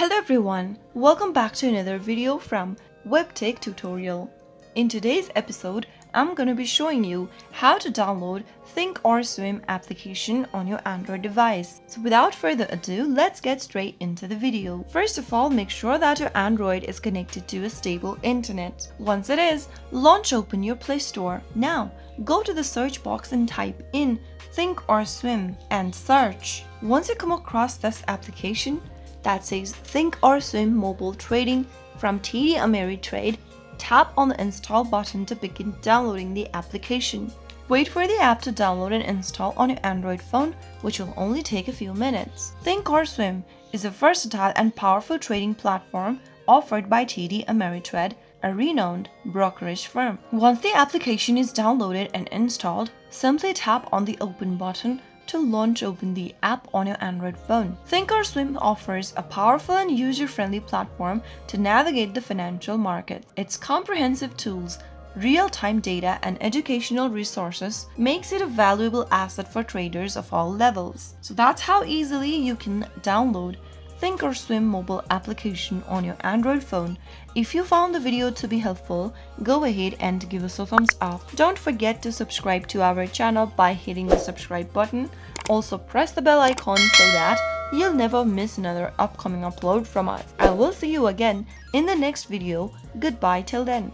Hello everyone, welcome back to another video from Webtech Tutorial. In today's episode, I'm going to be showing you how to download Thinkorswim application on your Android device. So without further ado, let's get straight into the video. First of all, make sure that your Android is connected to a stable internet. Once it is, open your Play Store. Now, go to the search box and type in Thinkorswim and search. Once you come across this application that says Thinkorswim Mobile Trading from TD Ameritrade, tap on the install button to begin downloading the application. Wait for the app to download and install on your Android phone, which will only take a few minutes. Thinkorswim is a versatile and powerful trading platform offered by TD Ameritrade, a renowned brokerage firm. Once the application is downloaded and installed, simply tap on the Open button to open the app on your Android phone. Thinkorswim offers a powerful and user-friendly platform to navigate the financial market. Its comprehensive tools, real-time data, and educational resources makes it a valuable asset for traders of all levels. So that's how easily you can download Thinkorswim mobile application on your Android phone. If you found the video to be helpful, go ahead and give us a thumbs up. Don't forget to subscribe to our channel by hitting the subscribe button. Also press the bell icon so that you'll never miss another upcoming upload from us. I will see you again in the next video. Goodbye till then.